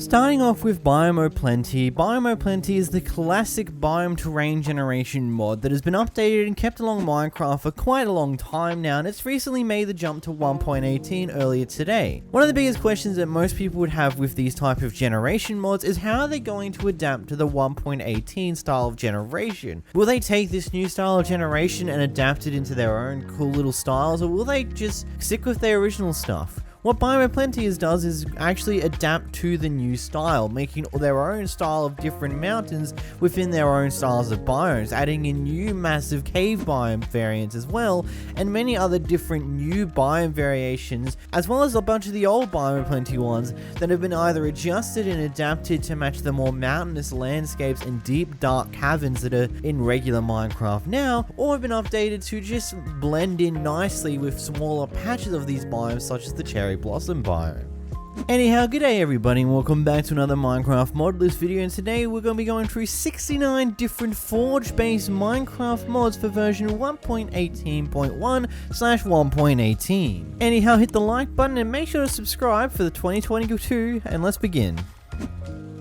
Starting off with Biome O Plenty. Biome O Plenty is the classic biome terrain generation mod that has been updated and kept along Minecraft for quite a long time now, and it's recently made the jump to 1.18 earlier today. One of the biggest questions that most people would have with these type of generation mods is how are they going to adapt to the 1.18 style of generation? Will they take this new style of generation and adapt it into their own cool little styles, or will they just stick with their original stuff? What Biome O Plenty does is actually adapt to the new style, making their own style of different mountains within their own styles of biomes, adding in new massive cave biome variants as well, and many other different new biome variations, as well as a bunch of the old Biome O Plenty ones that have been either adjusted and adapted to match the more mountainous landscapes and deep dark caverns that are in regular Minecraft now, or have been updated to just blend in nicely with smaller patches of these biomes such as the cherry blossom biome. Anyhow, good day everybody and welcome back to another Minecraft mod list video, and today we're going to be going through 69 different Forge based Minecraft mods for version 1.18.1/1.18. Anyhow, hit the like button and make sure to subscribe for the 2022, and let's begin.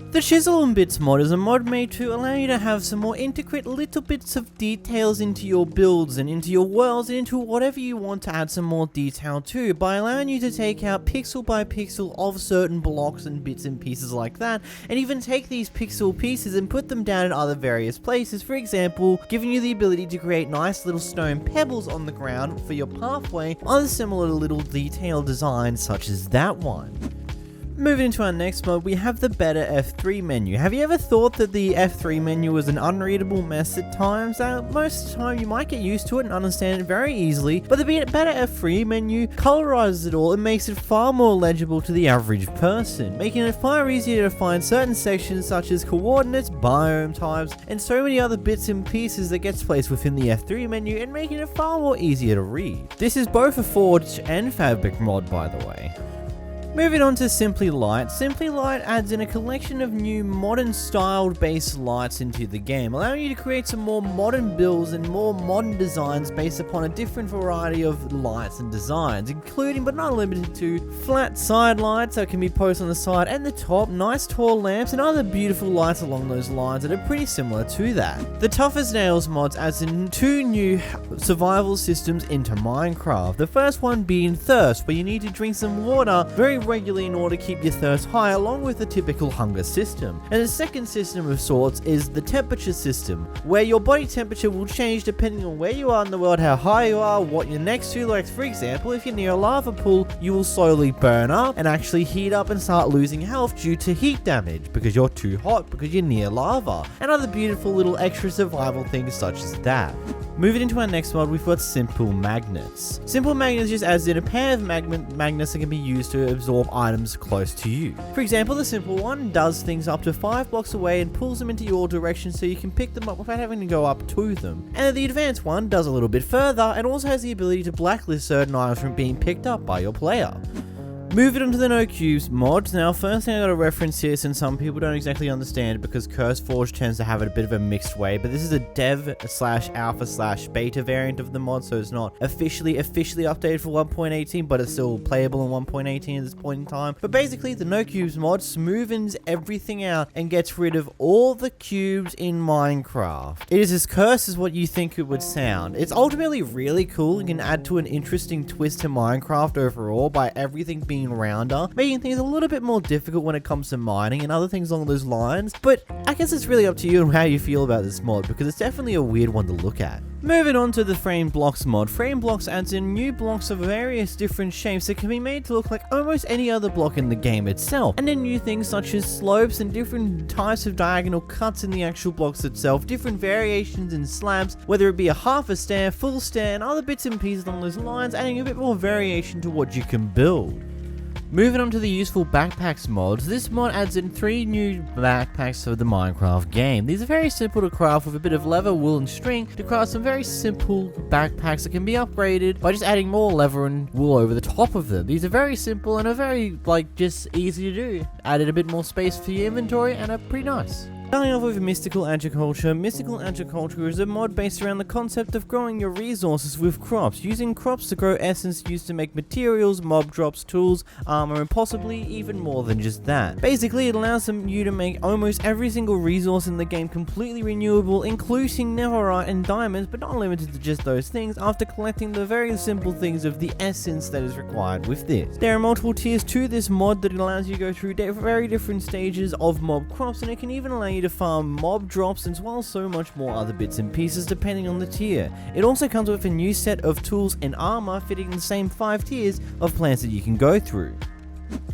The Chisels Bits mod is a mod made to allow you to have some more intricate little bits of details into your builds and into your worlds and into whatever you want to add some more detail to, by allowing you to take out pixel by pixel of certain blocks and bits and pieces like that, and even take these pixel pieces and put them down in other various places. For example, giving you the ability to create nice little stone pebbles on the ground for your pathway, other similar little detailed designs such as that one. Moving into our next mod, we have the Better F3 menu. Have you ever thought that the F3 menu was an unreadable mess at times? Most of the time you might get used to it and understand it very easily, but the Better F3 menu colorizes it all and makes it far more legible to the average person, making it far easier to find certain sections such as coordinates, biome types, and so many other bits and pieces that gets placed within the F3 menu, and making it far more easier to read. This is both a Forged and Fabric mod, by the way. Moving on to Simply Light. Simply Light adds in a collection of new modern styled based lights into the game, allowing you to create some more modern builds and more modern designs based upon a different variety of lights and designs, including but not limited to flat side lights that can be posted on the side and the top, nice tall lamps, and other beautiful lights along those lines that are pretty similar to that. The Tough as Nails mods adds in two new survival systems into Minecraft. The first one being Thirst, where you need to drink some water very regularly in order to keep your thirst high, along with the typical hunger system. And the second system of sorts is the temperature system, where your body temperature will change depending on where you are in the world, how high you are, what you're next to. Like for example, if you're near a lava pool, you will slowly burn up and actually heat up and start losing health due to heat damage because you're too hot because you're near lava, and other beautiful little extra survival things such as that. Moving into our next mod, we've got Simple Magnets. Simple Magnets just adds in a pair of magnets that can be used to absorb items close to you. For example, the simple one does things up to 5 blocks away and pulls them into your direction so you can pick them up without having to go up to them. And the advanced one does a little bit further and also has the ability to blacklist certain items from being picked up by your player. Moving on to the NoCubes mod. Now, first thing I gotta reference here, since some people don't exactly understand it because CurseForge tends to have it a bit of a mixed way, but this is a dev/alpha/beta variant of the mod, so it's not officially updated for 1.18, but it's still playable in 1.18 at this point in time. But basically, the NoCubes mod smoothens everything out and gets rid of all the cubes in Minecraft. It is as cursed as what you think it would sound. It's ultimately really cool and can add to an interesting twist to Minecraft overall by everything being rounder, making things a little bit more difficult when it comes to mining and other things along those lines. But I guess it's really up to you and how you feel about this mod, because it's definitely a weird one to look at. Moving on to the FramedBlocks mod. FramedBlocks adds in new blocks of various different shapes that can be made to look like almost any other block in the game itself, and then new things such as slopes and different types of diagonal cuts in the actual blocks itself, different variations in slabs, whether it be a half a stair, full stair, and other bits and pieces along those lines, adding a bit more variation to what you can build. Moving on to the useful backpacks mods. This mod adds in 3 new backpacks for the Minecraft game. These are very simple to craft with a bit of leather, wool and string to craft some very simple backpacks that can be upgraded by just adding more leather and wool over the top of them. These are very simple and are very just easy to do. Added a bit more space for your inventory and are pretty nice. Starting off with Mystical Agriculture. Mystical Agriculture is a mod based around the concept of growing your resources with crops, using crops to grow essence used to make materials, mob drops, tools, armor, and possibly even more than just that. Basically, it allows you to make almost every single resource in the game completely renewable, including netherite and diamonds, but not limited to just those things, after collecting the very simple things of the essence that is required with this. There are multiple tiers to this mod that allows you to go through very different stages of mob crops, and it can even allow you to farm mob drops as well as so much more other bits and pieces depending on the tier. It also comes with a new set of tools and armor fitting the same 5 tiers of plants that you can go through.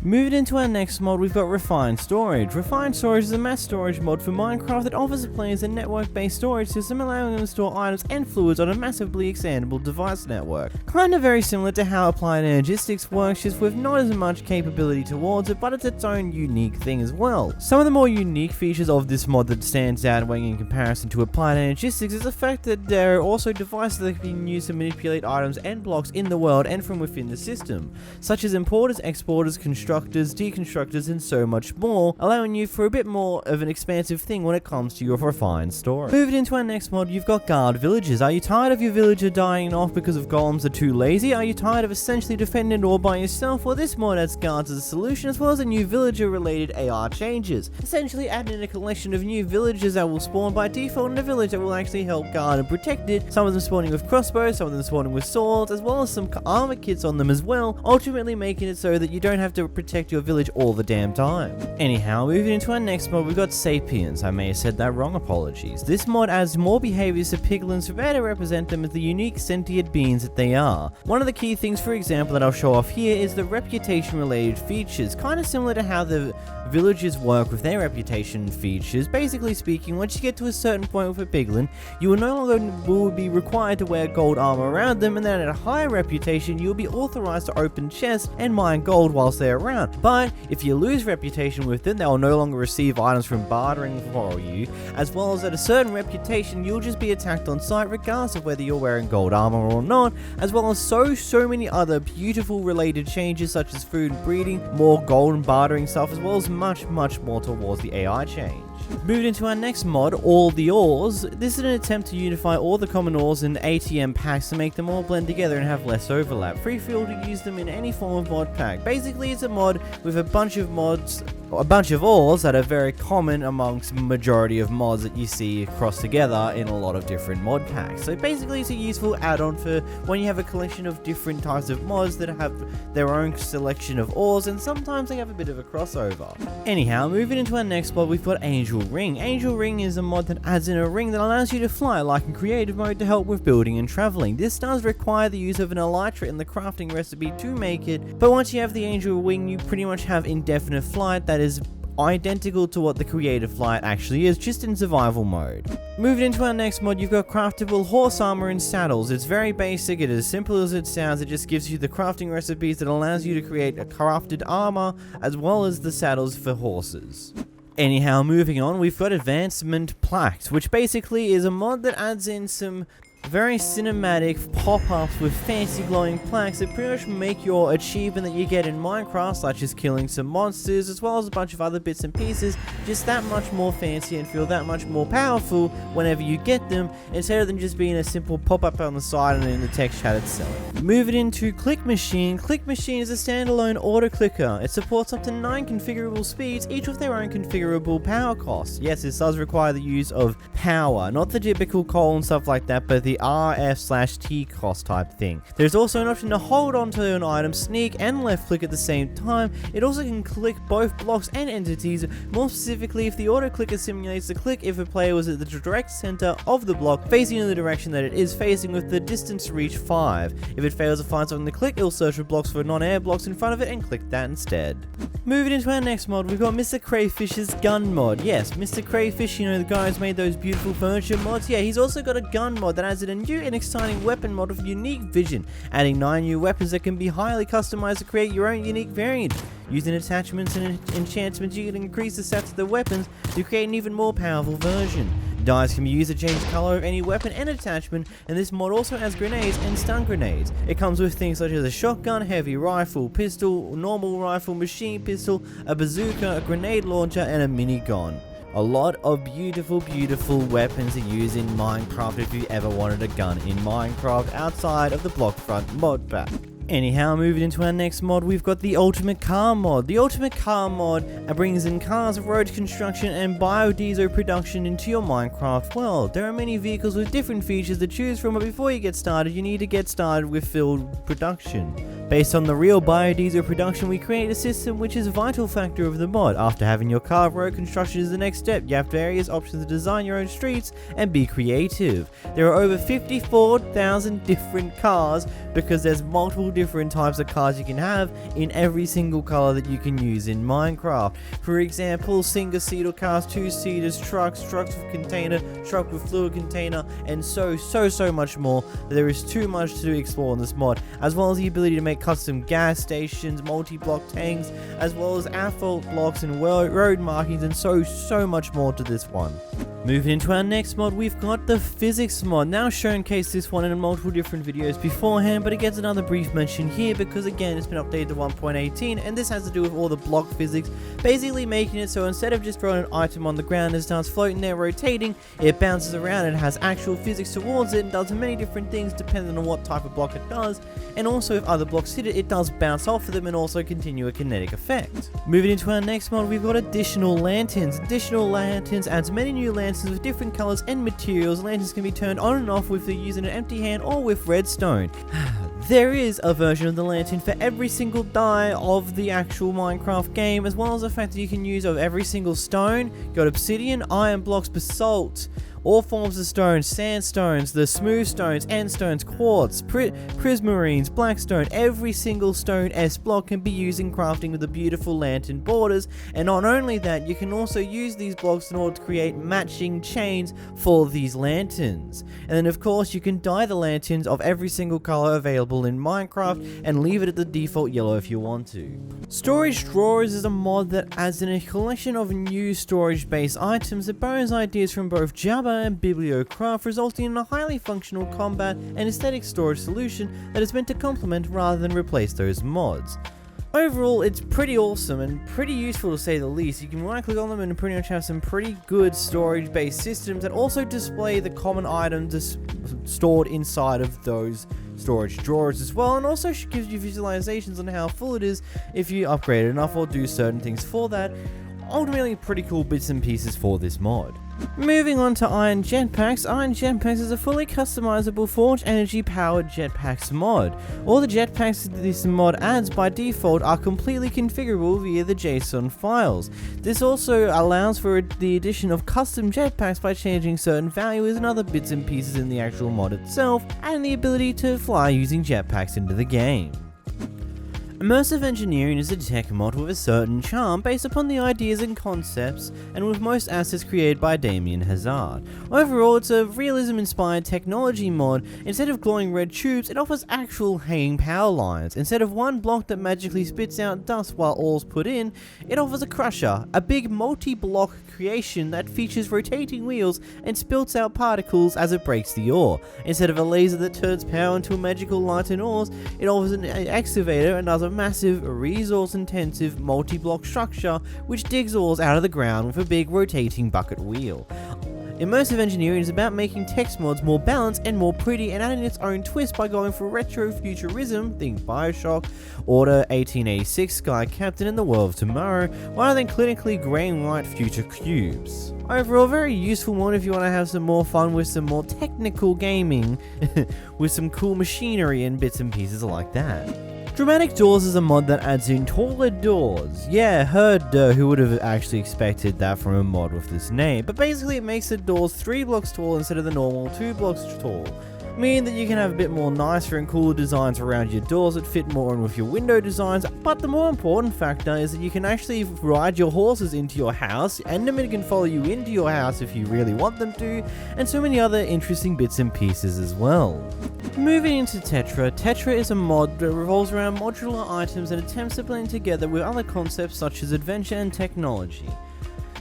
Moving into our next mod, we've got Refined Storage. Refined Storage is a mass storage mod for Minecraft that offers the players a network-based storage system allowing them to store items and fluids on a massively expandable device network. Kinda very similar to how Applied Energistics works, just with not as much capability towards it, but it's its own unique thing as well. Some of the more unique features of this mod that stands out when in comparison to Applied Energistics is the fact that there are also devices that can be used to manipulate items and blocks in the world and from within the system, such as importers, exporters, constructors, deconstructors, and so much more, allowing you for a bit more of an expansive thing when it comes to your refined storage. Moving into our next mod, you've got Guard Villages. Are you tired of your villager dying off because of golems are too lazy? Are you tired of essentially defending it all by yourself? Well, this mod adds guards as a solution, as well as a new villager related AR changes, essentially adding in a collection of new villagers that will spawn by default in a village that will actually help guard and protect it, some of them spawning with crossbows, some of them spawning with swords, as well as some armor kits on them as well, ultimately making it so that you don't have to protect your village all the damn time. Anyhow, moving into our next mod, we've got Sapience. I may have said that wrong, apologies. This mod adds more behaviors to piglins to better represent them as the unique sentient beings that they are. One of the key things, for example, that I'll show off here is the reputation related features, kind of similar to how the villagers work with their reputation features. Basically speaking, once you get to a certain point with a piglin, you will no longer be required to wear gold armor around them, and then at a higher reputation, you will be authorized to open chests and mine gold whilst they're around. But if you lose reputation with them, they will no longer receive items from bartering for you, as well as at a certain reputation, you'll just be attacked on sight regardless of whether you're wearing gold armor or not, as well as so many other beautiful related changes such as food and breeding, more gold and bartering stuff, as well as much more towards the AI change. Moving into our next mod, All the Ores. This is an attempt to unify all the common ores in ATM packs to make them all blend together and have less overlap. Free feel to use them in any form of mod pack. Basically, it's a mod with a bunch of ores that are very common amongst majority of mods that you see across together in a lot of different mod packs. So basically, it's a useful add-on for when you have a collection of different types of mods that have their own selection of ores, and sometimes they have a bit of a crossover. Anyhow, moving into our next mod, we've got Angel Ring. Angel Ring is a mod that adds in a ring that allows you to fly, like in creative mode, to help with building and traveling. This does require the use of an elytra in the crafting recipe to make it, but once you have the Angel Wing, you pretty much have indefinite flight that is identical to what the creative flight actually is, just in survival mode. Moving into our next mod, you've got Craftable Horse Armor and Saddles. It's very basic, it is as simple as it sounds. It just gives you the crafting recipes that allows you to create a crafted armor as well as the saddles for horses. Anyhow, moving on, we've got Advancement Plaques, which basically is a mod that adds in some very cinematic pop-ups with fancy glowing plaques that pretty much make your achievement that you get in Minecraft, such as killing some monsters, as well as a bunch of other bits and pieces, just that much more fancy and feel that much more powerful whenever you get them, instead of them just being a simple pop-up on the side and in the text chat itself. Moving into Click Machine. Click Machine is a standalone auto clicker. It supports up to 9 configurable speeds, each with their own configurable power costs. Yes, this does require the use of power, not the typical coal and stuff like that, but the RF/T cost type thing. There's also an option to hold onto an item, sneak, and left click at the same time. It also can click both blocks and entities, more specifically if the auto clicker simulates the click if a player was at the direct center of the block facing in the direction that it is facing with the distance reach 5. If it fails to find something to click, it'll search for blocks for non-air blocks in front of it and click that instead. Moving into our next mod, we've got MrCrayfish's gun mod. Yes, MrCrayfish, you know, the guy who's made those beautiful furniture mods. Yeah, he's also got a gun mod that adds in a new and exciting weapon mod with unique vision, adding 9 new weapons that can be highly customized to create your own unique variant. Using attachments and enchantments, you can increase the stats of the weapons to create an even more powerful version. Dyes can be used to change the color of any weapon and attachment, and this mod also has grenades and stun grenades. It comes with things such as a shotgun, heavy rifle, pistol, normal rifle, machine pistol, a bazooka, a grenade launcher, and a minigun. A lot of beautiful weapons to use in Minecraft if you ever wanted a gun in Minecraft outside of the Blockfront mod pack. Anyhow, moving into our next mod, we've got the Ultimate Car mod. The Ultimate Car mod brings in cars, road construction, and biodiesel production into your Minecraft world. There are many vehicles with different features to choose from, but before you get started, you need to get started with field production. Based on the real biodiesel production, we create a system which is a vital factor of the mod. After having your car, road construction is the next step. You have various options to design your own streets and be creative. There are over 54,000 different cars because there's multiple different types of cars you can have in every single color that you can use in Minecraft. For example, single-seater cars, two-seaters, trucks with container, truck with fluid container, and so much more. There is too much to explore in this mod, as well as the ability to make custom gas stations, multi-block tanks, as well as asphalt blocks and road markings, and so much more to this one. Moving into our next mod, we've got the physics mod. Now showcased this one in multiple different videos beforehand, but it gets another brief mention here because again it's been updated to 1.18, and this has to do with all the block physics, basically making it so instead of just throwing an item on the ground and it starts floating there rotating, it bounces around and has actual physics towards it and does many different things depending on what type of block it does, and also if other blocks hit it, it does bounce off of them and also continue a kinetic effect. Moving into our next mod, we've got additional lanterns. Additional lanterns adds many new lanterns with different colors and materials. Lanterns can be turned on and off with using an empty hand or with redstone. There is a version of the lantern for every single die of the actual Minecraft game, as well as the fact that you can use of every single stone. You got obsidian, iron blocks, basalt, all forms of stones, sandstones, the smooth stones, end stones, quartz, prismarines, blackstone. Every single stone S block can be used in crafting with the beautiful lantern borders, and not only that, you can also use these blocks in order to create matching chains for these lanterns. And then of course you can dye the lanterns of every single color available in Minecraft and leave it at the default yellow if you want to. Storage drawers is a mod that adds in a collection of new storage based items that borrows ideas from both Jabba and Bibliocraft, resulting in a highly functional combat and aesthetic storage solution that is meant to complement rather than replace those mods. Overall, it's pretty awesome and pretty useful to say the least. You can right click on them and pretty much have some pretty good storage based systems that also display the common items stored inside of those storage drawers as well, and also gives you visualizations on how full it is if you upgrade it enough or do certain things for that. Ultimately pretty cool bits and pieces for this mod. Moving on to Iron Jetpacks. Iron Jetpacks is a fully customizable forged energy powered jetpacks mod. All the jetpacks this mod adds by default are completely configurable via the JSON files. This also allows for the addition of custom jetpacks by changing certain values and other bits and pieces in the actual mod itself, and the ability to fly using jetpacks into the game. Immersive Engineering is a tech mod with a certain charm based upon the ideas and concepts, and with most assets created by 𝓵𝓷𝓷𝓴𝓼. Overall, it's a realism-inspired technology mod. Instead of glowing red tubes, it offers actual hanging power lines. Instead of one block that magically spits out dust while all's put in, it offers a crusher, a big multi-block creation that features rotating wheels and spilts out particles as it breaks the ore. Instead of a laser that turns power into a magical light and ores, it offers an excavator and does a massive, resource-intensive multi-block structure which digs ores out of the ground with a big rotating bucket wheel. Immersive Engineering is about making text mods more balanced and more pretty, and adding its own twist by going for retro futurism, think Bioshock, Order 1886, Sky Captain, and the World of Tomorrow, rather than clinically grey and white future cubes. Overall, very useful mod if you want to have some more fun with some more technical gaming, with some cool machinery and bits and pieces like that. Dramatic Doors is a mod that adds in taller doors. Yeah, who would have actually expected that from a mod with this name? But basically it makes the doors 3 blocks tall instead of the normal 2 blocks tall, meaning that you can have a bit more nicer and cooler designs around your doors that fit more in with your window designs. But the more important factor is that you can actually ride your horses into your house, Endermen can follow you into your house if you really want them to, and so many other interesting bits and pieces as well. Moving into Tetra. Tetra is a mod that revolves around modular items and attempts to blend together with other concepts such as adventure and technology.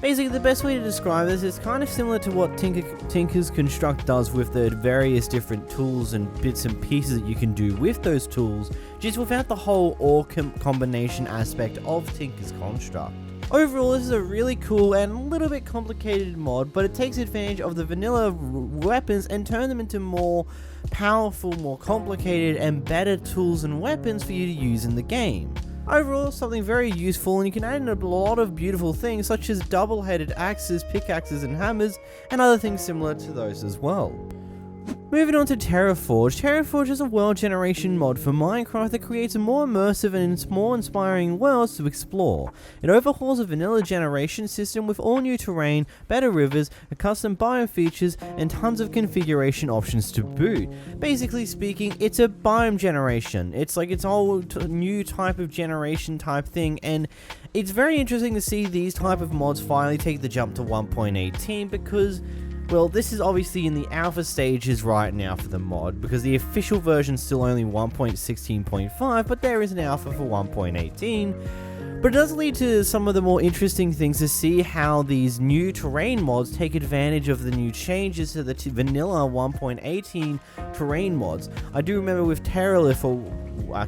Basically, the best way to describe this is kind of similar to what Tinker's Construct does with the various different tools and bits and pieces that you can do with those tools, just without the whole ore combination aspect of Tinker's Construct. Overall, this is a really cool and a little bit complicated mod, but it takes advantage of the vanilla weapons and turns them into more powerful, more complicated, and better tools and weapons for you to use in the game. Overall, something very useful, and you can add in a lot of beautiful things such as double-headed axes, pickaxes, and hammers, and other things similar to those as well. Moving on to TerraForged. TerraForged is a world generation mod for Minecraft that creates a more immersive and more inspiring worlds to explore. It overhauls a vanilla generation system with all new terrain, better rivers, a custom biome features, and tons of configuration options to boot. Basically speaking, it's a biome generation. It's like its whole new type of generation type thing, and it's very interesting to see these type of mods finally take the jump to 1.18 because, well, this is obviously in the alpha stages right now for the mod, because the official version is still only 1.16.5, but there is an alpha for 1.18. But it does lead to some of the more interesting things to see how these new terrain mods take advantage of the new changes to the vanilla 1.18 terrain mods. I do remember with Terralith, a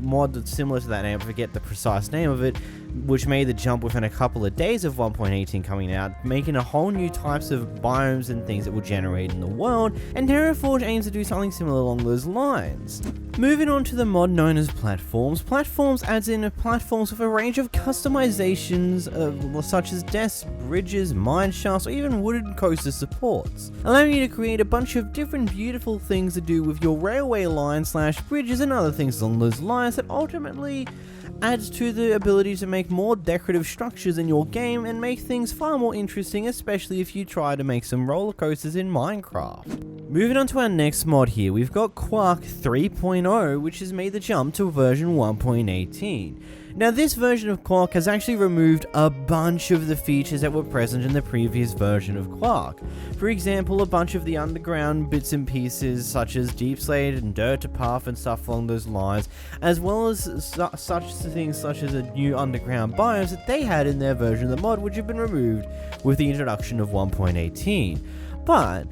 mod that's similar to that name, I forget the precise name of it, which made the jump within a couple of days of 1.18 coming out, making a whole new types of biomes and things that will generate in the world, and TerraForged aims to do something similar along those lines. Moving on to the mod known as Platforms. Platforms adds in platforms with a range of customizations such as desks, bridges, mine shafts, or even wooden coaster supports, allowing you to create a bunch of different beautiful things to do with your railway lines / bridges and other things along those lines that ultimately adds to the ability to make more decorative structures in your game and make things far more interesting, especially if you try to make some roller coasters in Minecraft. Moving on to our next mod here, we've got Quark 3.0, which has made the jump to version 1.18. Now, this version of Quark has actually removed a bunch of the features that were present in the previous version of Quark. For example, a bunch of the underground bits and pieces such as 𝓵𝓷𝓷𝓰𝓼 and 𝓵𝓱𝓲𝓷𝓰𝓼 and stuff along those lines, as well as such things such as a new underground biomes that they had in their version of the mod, which have been removed with the introduction of 1.18. But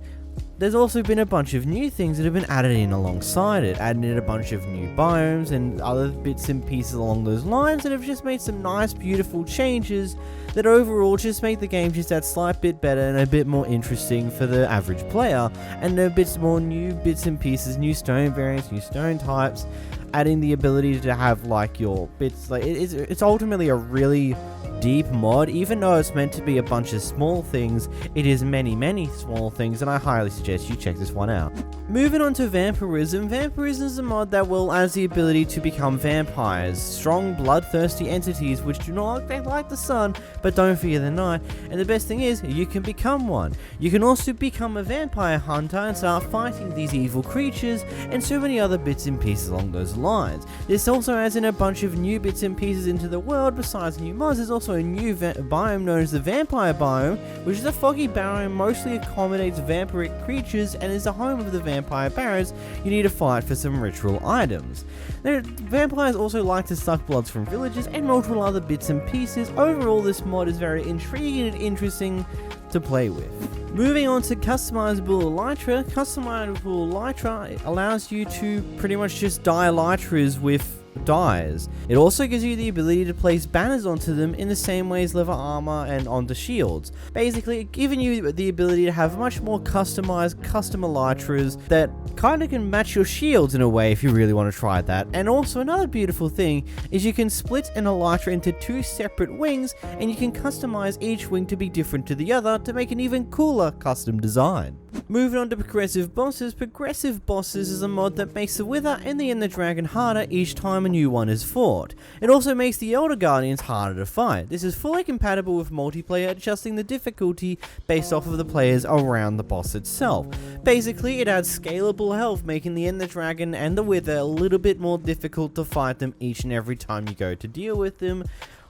there's also been a bunch of new things that have been added in alongside it, adding in a bunch of new biomes and other bits and pieces along those lines that have just made some nice, beautiful changes that overall just make the game just that slight bit better and a bit more interesting for the average player, and a bit more new bits and pieces, new stone variants, new stone types, adding the ability to have like your bits, like it's ultimately a really deep mod. Even though it's meant to be a bunch of small things, it is many small things, and I highly suggest you check this one out. Moving on to Vampirism. Vampirism is a mod that will add the ability to become vampires, strong bloodthirsty entities which do not like the sun but don't fear the night, and the best thing is you can become one. You can also become a vampire hunter and start fighting these evil creatures and so many other bits and pieces along those lines. This also adds in a bunch of new bits and pieces into the world. Besides new mods, there's also a new biome known as the Vampire Biome, which is a foggy biome, mostly accommodates vampiric creatures and is the home of the vampire barons you need to fight for some ritual items. Now, vampires also like to suck bloods from villagers and multiple other bits and pieces. Overall, this mod is very intriguing and interesting to play with. Moving on to Customizable Elytra. Customizable Elytra allows you to pretty much just dye elytras with dyes. It also gives you the ability to place banners onto them in the same way as leather armor and onto shields. Basically, giving you the ability to have much more customized custom elytras that kind of can match your shields in a way if you really want to try that. And also another beautiful thing is you can split an elytra into two separate wings, and you can customize each wing to be different to the other to make an even cooler custom design. Moving on to Progressive Bosses. Progressive Bosses is a mod that makes the 𝓵𝓲𝓷𝓰𝓼 and the 𝓵𝓱𝓲𝓷𝓰𝓼 harder each time a new one is fought. It also makes the Elder Guardians harder to fight. This is fully compatible with multiplayer, adjusting the difficulty based off of the players around the boss itself. Basically, it adds scalable health, making the Ender Dragon and the 𝓵𝓲𝓷𝓼 a little bit more difficult to fight them each and every time you go to deal with them,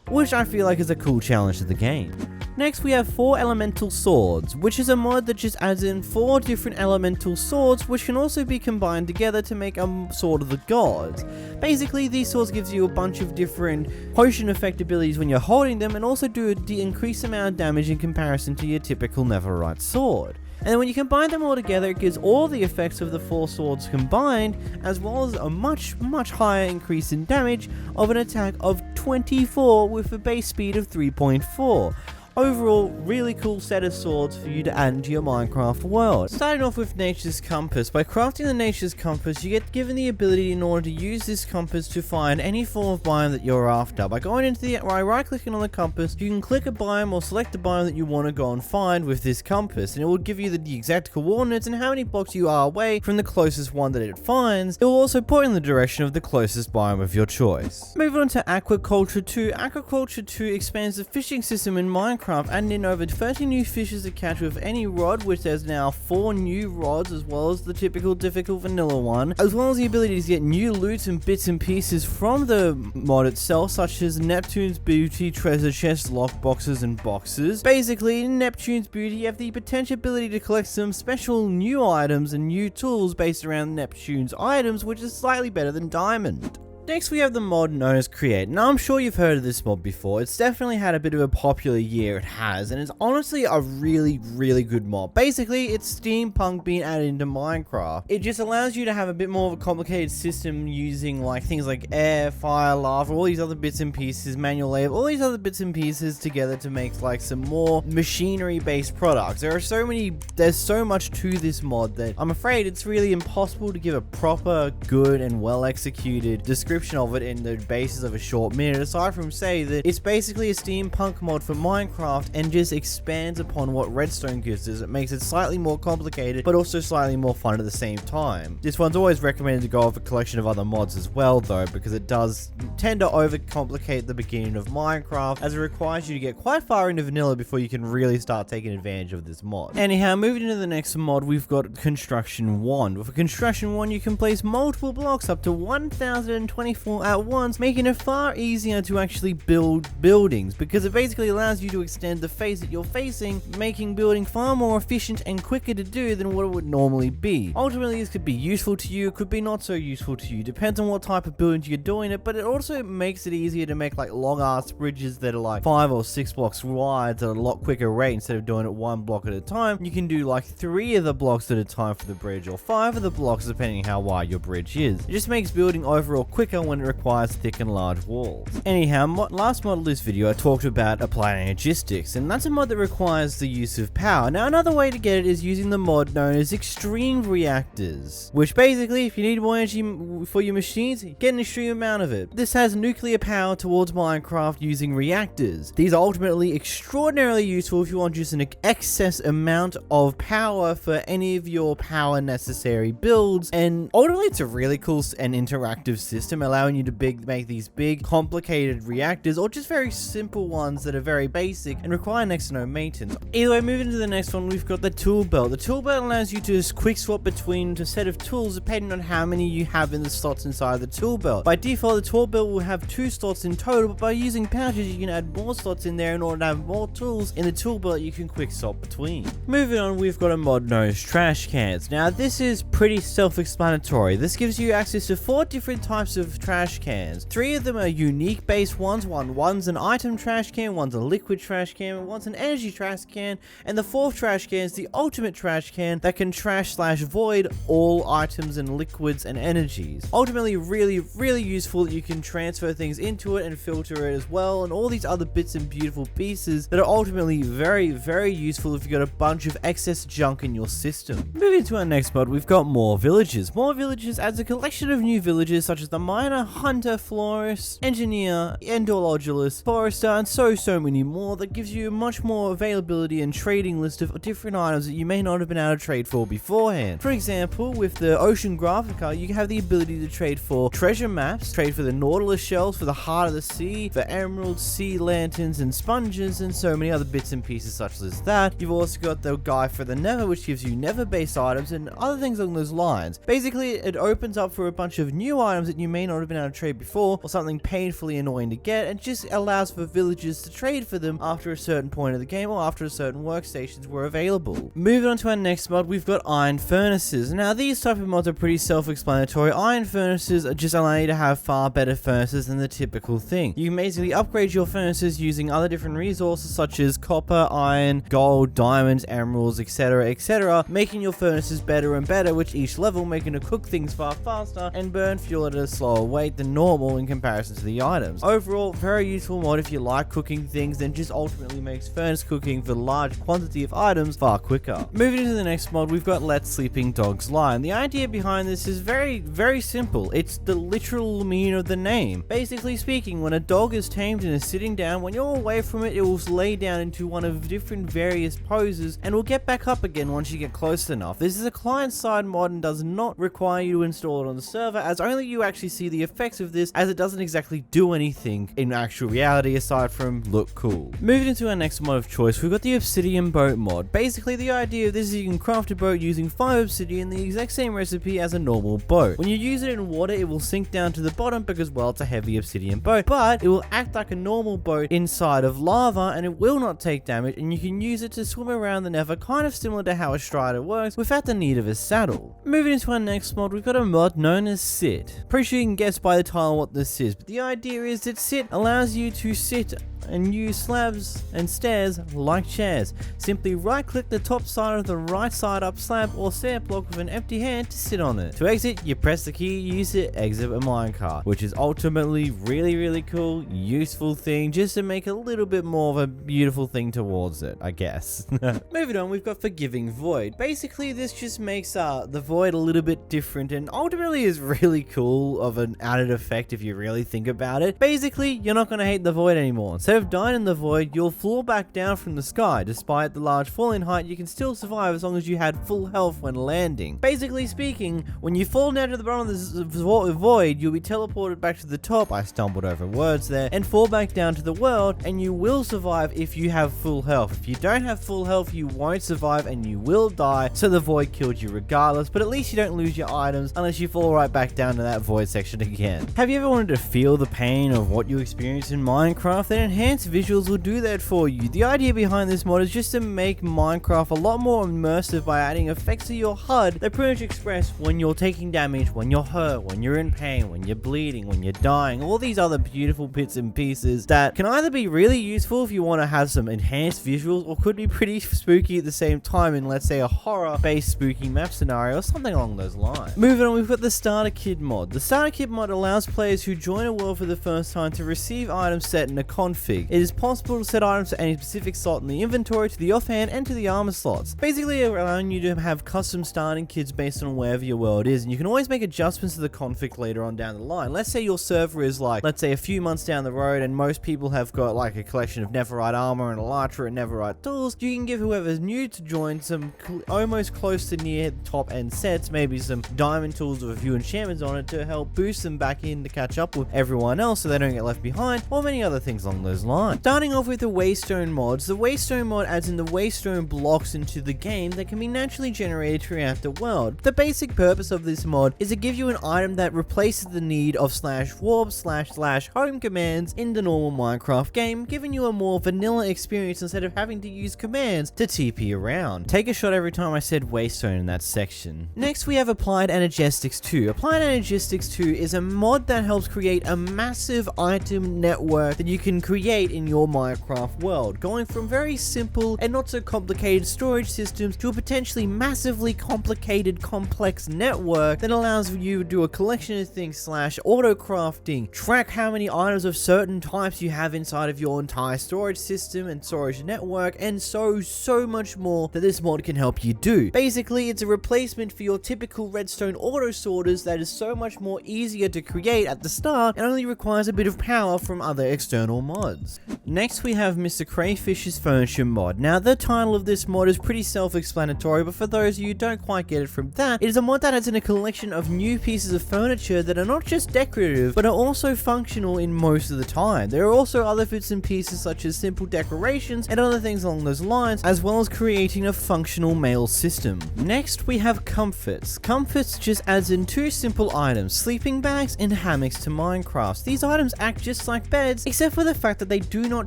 which I feel like is a cool challenge to the game. Next, we have 4 Elemental Swords, which is a mod that just adds in 4 different elemental swords, which can also be combined together to make a Sword of the Gods. Basically, these swords gives you a bunch of different potion effect abilities when you're holding them, and also do an increased amount of damage in comparison to your typical netherite sword. And then when you combine them all together, it gives all the effects of the 4 swords combined, as well as a much higher increase in damage of an attack of 24 with a base speed of 3.4. Overall, really cool set of swords for you to add into your Minecraft world. Starting off with Nature's Compass. By crafting the Nature's Compass, you get given the ability in order to use this compass to find any form of biome that you're after. By going into the right-clicking on the compass, you can click a biome or select a biome that you want to go and find with this compass, and it will give you the exact coordinates and how many blocks you are away from the closest one that it finds. It will also point in the direction of the closest biome of your choice. Moving on to Aquaculture 2. Aquaculture 2 expands the fishing system in Minecraft, adding in over 30 new fishes to catch with any rod, which there's now 4 new rods, as well as the typical difficult vanilla one, as well as the ability to get new loot and bits and pieces from the mod itself, such as Neptune's Booty, treasure chests, lockboxes, and boxes. Basically, in Neptune's Booty, you have the potential ability to collect some special new items and new tools based around Neptune's items, which is slightly better than Diamond. Next, we have the mod known as Create. Now, I'm sure you've heard of this mod before. It's definitely had a bit of a popular year, it has, and it's honestly a really good mod. Basically, it's steampunk being added into Minecraft. It just allows you to have a bit more of a complicated system using like things like air, fire, lava, all these other bits and pieces, manual labor, all these other bits and pieces together to make like some more machinery-based products. There's so much to this mod that I'm afraid it's really impossible to give a proper, good, and well-executed description of it in the basis of a short minute, aside from say that it's basically a steampunk mod for Minecraft and just expands upon what Redstone gives us. It makes it slightly more complicated, but also slightly more fun at the same time. This one's always recommended to go with a collection of other mods as well though, because it does tend to overcomplicate the beginning of Minecraft, as it requires you to get quite far into vanilla before you can really start taking advantage of this mod. Anyhow, moving into the next mod, we've got Construction 1. With Construction 1, you can place multiple blocks up to 1,024 at once, making it far easier to actually build buildings, because it basically allows you to extend the face that you're facing, making building far more efficient and quicker to do than what it would normally be. Ultimately, this could be useful to you, it could be not so useful to you, depends on what type of building you're doing it, but it also makes it easier to make like long ass bridges that are like 5 or 6 blocks wide at a lot quicker rate. Instead of doing it 1 block at a time, you can do like 3 of the blocks at a time for the bridge, or 5 of the blocks depending how wide your bridge is. It just makes building overall quicker when it requires thick and large walls. Anyhow, last mod of this video I talked about applying Energistics, and that's a mod that requires the use of power. Now, another way to get it is using the mod known as Extreme Reactors, which basically, if you need more energy for your machines, get an extreme amount of it. This has nuclear power towards Minecraft using reactors. These are ultimately extraordinarily useful if you want just an excess amount of power for any of your power necessary builds, and ultimately it's a really cool and interactive system, allowing you to make these big complicated reactors, or just very simple ones that are very basic and require next to no maintenance. Either way, moving to the next one, we've got the tool belt. The tool belt allows you to just quick swap between a set of tools depending on how many you have in the slots inside the tool belt. By default, the tool belt will have 2 slots in total, but by using pouches you can add more slots in there in order to have more tools in the tool belt you can quick swap between. Moving on, we've got a mod known as trash cans. Now, this is pretty self-explanatory. This gives you access to 4 different types of trash cans. 3 of them are unique based ones. One's an item trash can, one's a liquid trash can, and one's an energy trash can, and the 4th trash can is the ultimate trash can that can trash/void all items and liquids and energies. Ultimately, really useful that you can transfer things into it and filter it as well, and all these other bits and beautiful pieces that are ultimately very useful if you've got a bunch of excess junk in your system. Moving to our next mod, we've got More Villages. More Villages adds a collection of new villages such as the Miner, Hunter, Florist, Engineer, Entomologist, Forester, and so many more, that gives you much more availability and trading list of different items that you may not have been able to trade for beforehand. For example, with the Oceanographica, you have the ability to trade for treasure maps, trade for the Nautilus shells, for the Heart of the Sea, for emeralds, sea lanterns, and sponges, and so many other bits and pieces such as that. You've also got the guy for the Nether, which gives you Nether-based items and other things along those lines. Basically, it opens up for a bunch of new items that you may not have been able to trade before, or something painfully annoying to get, and just allows for villagers to trade for them after a certain point of the game or after a certain workstations were available. Moving on to our next mod, we've got iron furnaces. Now these type of mods are pretty self-explanatory. Iron furnaces just allow you to have far better furnaces than the typical thing. You can basically upgrade your furnaces using other different resources such as copper, iron, gold, diamonds, emeralds, etc, making your furnaces better and better with each level, making it cook things far faster and burn fuel at a slower rate than normal in comparison to the items. Overall, very useful mod if you like cooking things, and just ultimately makes furnace cooking for large quantity of items far quicker. Moving into the next mod, we've got Let Sleeping Dogs Lie, and the idea behind this is very simple. It's the literal meaning of the name. Basically speaking, when a dog is tamed and is sitting down, when you're away from it, it will lay down into one of different various poses and will get back up again once you get close enough. This is a client-side mod and does not require you to install it on the server, as only you actually see the effects of this, as it doesn't exactly do anything in actual reality aside from look cool. Moving into our next mod of choice, we've got the Obsidian Boat mod. Basically, the idea of this is you can craft a boat using 5 obsidian, the exact same recipe as a normal boat. When you use it in water, it will sink down to the bottom because, well, it's a heavy obsidian boat, but it will act like a normal boat inside of lava and it will not take damage, and you can use it to swim around the nether, kind of similar to how a strider works without the need of a saddle. Moving into our next mod, we've got a mod known as Sit. Pretty sure you can guess by the title what this is, but the idea is that Sit allows you to sit and use slabs and stairs like chairs. Simply right click the top side of the right side up slab or stair block with an empty hand to sit on it. To exit, you press the key you use to exit a minecart, which is ultimately really cool, useful thing just to make a little bit more of a beautiful thing towards it, I guess. Moving on, we've got Forgiving Void. Basically, this just makes the void a little bit different and ultimately is really cool of an added effect if you really think about it. Basically, you're not going to hate the void anymore. Instead of dying in the void, you'll fall back down from the sky. Despite the large fall in height, you can still survive as long as you had full health when landing. Basically speaking, when you fall down to the bottom of the void, you'll be teleported back to the top, I stumbled over words there, and fall back down to the world, and you will survive if you have full health. If you don't have full health, you won't survive and you will die, so the void killed you regardless, but at least you don't lose your items unless you fall right back down to that void section again. Have you ever wanted to feel the pain of what you experience in Minecraft? Then EnhancedVisuals will do that for you. The idea behind this mod is just to make Minecraft a lot more immersive by adding effects to your HUD that pretty much express when you're taking damage, when you're hurt, when you're in pain, when you're bleeding, when you're dying, all these other beautiful bits and pieces that can either be really useful if you want to have some enhanced visuals, or could be pretty spooky at the same time in, let's say, a horror-based spooky map scenario or something along those lines. Moving on, we've got the Starter Kit mod. The Starter Kit mod allows players who join a world for the first time to receive items set in a config. It is possible to set items to any specific slot in the inventory, to the offhand, and to the armor slots. Basically allowing you to have custom starting kits based on wherever your world is, and you can always make adjustments to the config later on down the line. Let's say your server is like, let's say a few months down the road, and most people have got like a collection of netherite armor and elytra and netherite tools. You can give whoever's new to join some almost close to near top end sets, maybe some diamond tools with a few enchantments on it to help boost them back in to catch up with everyone else so they don't get left behind, or many other things along those lines. Starting off with the Waystone mods, the Waystone mod adds in the Waystone blocks into the game that can be naturally generated throughout the world. The basic purpose of this mod is to give you an item that replaces the need of /warp//home commands in the normal Minecraft game, giving you a more vanilla experience instead of having to use commands to TP around. Take a shot every time I said Waystone in that section. Next, we have Applied Energistics 2. Applied Energistics 2 is a mod that helps create a massive item network that you can create in your Minecraft world, going from very simple and not so complicated storage systems to a potentially massively complicated complex network that allows you to do a collection of things /auto crafting, track how many items of certain types you have inside of your entire storage system and storage network, and so much more that this mod can help you do. Basically, it's a replacement for your typical redstone auto sorters that is so much more easier to create at the start and only requires a bit of power from other external mods. mods. Next we have MrCrayfish's furniture mod. Now the title of this mod is pretty self-explanatory, but for those of you who don't quite get it from that, it is a mod that adds in a collection of new pieces of furniture that are not just decorative, but are also functional in most of the time. There are also other bits and pieces such as simple decorations and other things along those lines, as well as creating a functional mail system. Next we have comforts. Comforts just adds in two simple items, sleeping bags and hammocks to Minecraft. These items act just like beds, except for the fact that they do not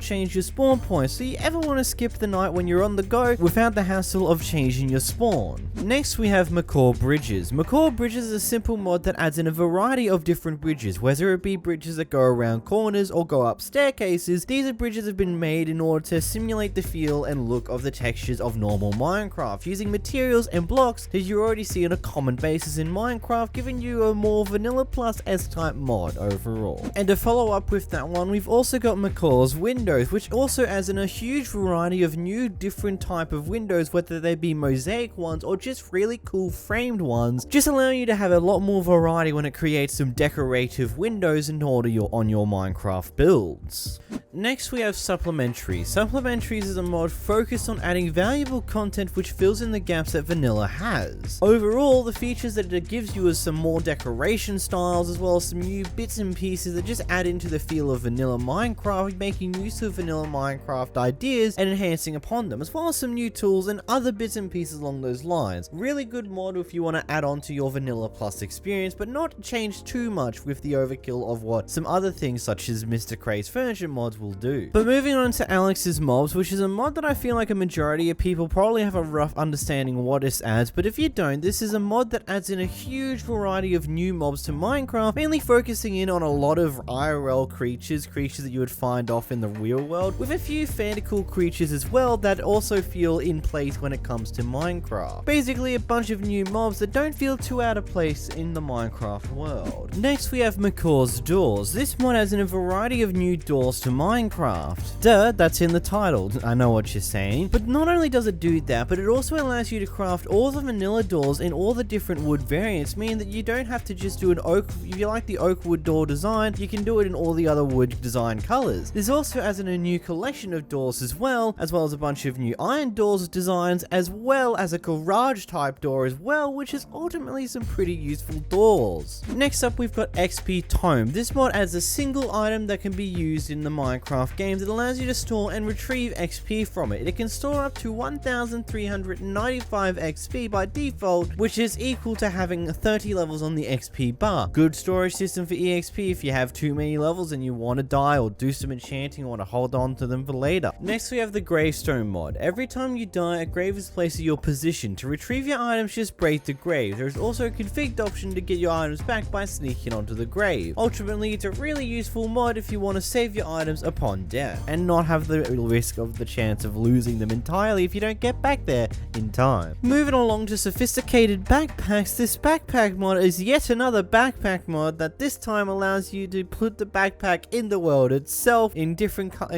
change your spawn point, so you ever want to skip the night when you're on the go without the hassle of changing your spawn. Next we have Macaw bridges. Macaw bridges is a simple mod that adds in a variety of different bridges, whether it be bridges that go around corners or go up staircases. These bridges have been made in order to simulate the feel and look of the textures of normal Minecraft, using materials and blocks that you already see on a common basis in Minecraft, giving you a more vanilla plus S-type mod overall. And to follow up with that one, we've also got Macaw's windows, which also adds in a huge variety of new different type of windows, whether they be mosaic ones or just really cool framed ones, just allowing you to have a lot more variety when it creates some decorative windows in order on your Minecraft builds. Next we have Supplementaries. Supplementaries is a mod focused on adding valuable content which fills in the gaps that vanilla has. Overall, the features that it gives you is some more decoration styles, as well as some new bits and pieces that just add into the feel of vanilla Minecraft, making use of vanilla Minecraft ideas and enhancing upon them, as well as some new tools and other bits and pieces along those lines. Really good mod if you want to add on to your vanilla plus experience, but not change too much with the overkill of what some other things such as MrCray's furniture mods will do. But moving on to Alex's mobs, which is a mod that I feel like a majority of people probably have a rough understanding what this adds, but if you don't, this is a mod that adds in a huge variety of new mobs to Minecraft, mainly focusing in on a lot of IRL creatures that you would find off in the real world, with a few fairly cool creatures as well that also feel in place when it comes to Minecraft. Basically a bunch of new mobs that don't feel too out of place in the Minecraft world. Next we have Macaw's doors. This mod adds in a variety of new doors to Minecraft. Duh, that's in the title, I know what you're saying. But not only does it do that, but it also allows you to craft all the vanilla doors in all the different wood variants, meaning that you don't have to just do an oak. If you like the oak wood door design, you can do it in all the other wood design colors. This also adds in a new collection of doors as well as a bunch of new iron doors designs, as well as a garage type door as well, which is ultimately some pretty useful doors. Next up we've got XP Tome. This mod adds a single item that can be used in the Minecraft games that allows you to store and retrieve XP from it. It can store up to 1395 XP by default, which is equal to having 30 levels on the XP bar. Good storage system for EXP if you have too many levels and you want to die or do some enchanting or want to hold on to them for later. Next we have the GraveStone mod. Every time you die, a grave is placed at your position. To retrieve your items, just break the grave. There is also a configured option to get your items back by sneaking onto the grave. Ultimately, it's a really useful mod if you want to save your items upon death and not have the risk of the chance of losing them entirely if you don't get back there in time. Moving along to sophisticated backpacks, this backpack mod is yet another backpack mod that this time allows you to put the backpack in the world itself in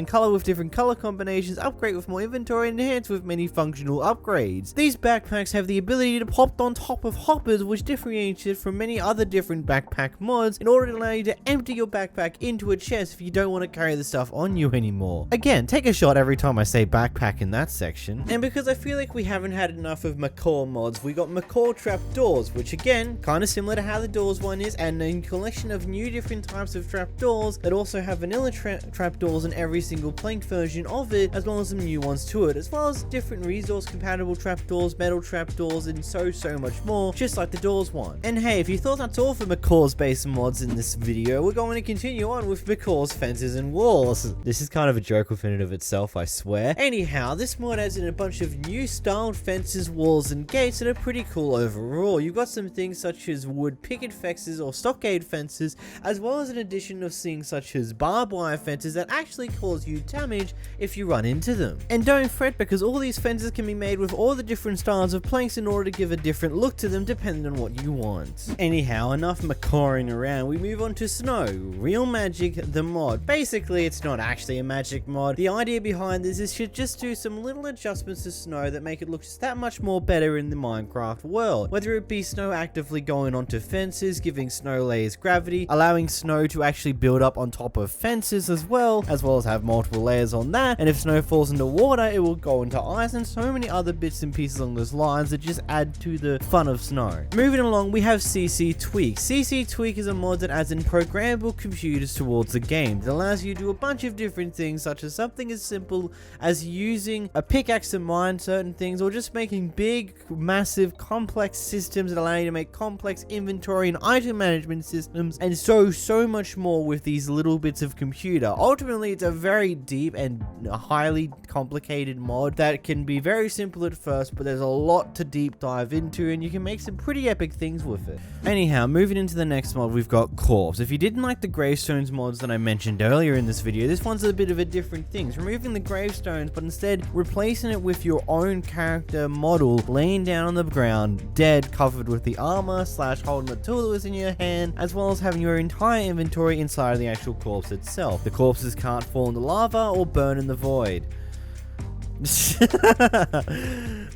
color with different color combinations, upgrade with more inventory, and enhance with many functional upgrades. These backpacks have the ability to pop on top of hoppers, which differentiates it from many other different backpack mods in order to allow you to empty your backpack into a chest if you don't want to carry the stuff on you anymore. Again, take a shot every time I say backpack in that section. And because I feel like we haven't had enough of Macaw mods, we got Macaw trapdoors, which again, kind of similar to how the doors one is, and a collection of new different types of trapdoors that also have vanilla trapdoors in every single plank version of it, as well as some new ones to it, as well as different resource compatible trapdoors, metal trapdoors, and so much more, just like the doors one. And hey, if you thought that's all for Macaw's base mods in this video, we're going to continue on with Macaw's fences and walls. This is kind of a joke within and of itself, I swear. Anyhow, this mod adds in a bunch of new styled fences, walls, and gates that are pretty cool overall. You've got some things such as wood picket fences or stockade fences, as well as an addition of things such as barbed wire fences that actually cause you damage if you run into them. And don't fret, because all these fences can be made with all the different styles of planks in order to give a different look to them depending on what you want. Anyhow, enough macawing around, we move on to snow. Real Magic, the mod. Basically, it's not actually a magic mod. The idea behind this is to just do some little adjustments to snow that make it look just that much more better in the Minecraft world. Whether it be snow actively going onto fences, giving snow layers gravity, allowing snow to actually build up on top of fences as well as have multiple layers on that, and if snow falls into water, it will go into ice, and so many other bits and pieces along those lines that just add to the fun of snow. Moving along, we have CC Tweak. CC Tweak is a mod that adds in programmable computers towards the game. It allows you to do a bunch of different things, such as something as simple as using a pickaxe to mine certain things, or just making big, massive, complex systems that allow you to make complex inventory and item management systems, and so much more with these little bits of computer. Ultimately, it's a very deep and highly complicated mod that can be very simple at first, but there's a lot to deep dive into, and you can make some pretty epic things with it. Anyhow, moving into the next mod, we've got Corpse. If you didn't like the gravestones mods that I mentioned earlier in this video, this one's a bit of a different thing. It's removing the gravestones, but instead replacing it with your own character model laying down on the ground, dead, covered with the armor / holding the tool that was in your hand, as well as having your entire inventory inside of the actual corpse itself. The corpses can't fall into lava or burn in the void.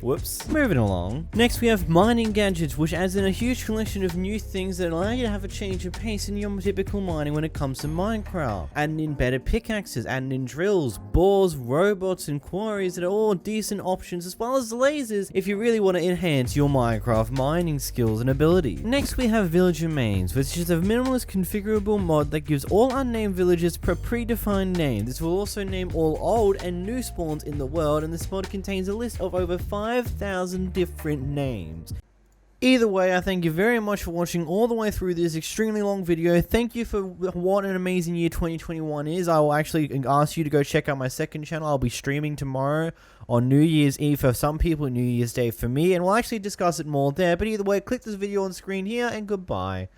Whoops. Moving along. Next we have mining gadgets, which adds in a huge collection of new things that allow you to have a change of pace in your typical mining when it comes to Minecraft. Adding in better pickaxes, adding in drills, bores, robots, and quarries that are all decent options, as well as lasers if you really want to enhance your Minecraft mining skills and ability. Next we have villager mains, which is a minimalist configurable mod that gives all unnamed villagers predefined names. This will also name all old and new spawns in the world, and this mod contains a list of over 5,000 different names. Either way, I thank you very much for watching all the way through this extremely long video. Thank you for what an amazing year 2021 is. I will actually ask you to go check out my second channel. I'll be streaming tomorrow on New Year's Eve for some people, New Year's Day for me, and we'll actually discuss it more there. But either way, click this video on screen here, and goodbye.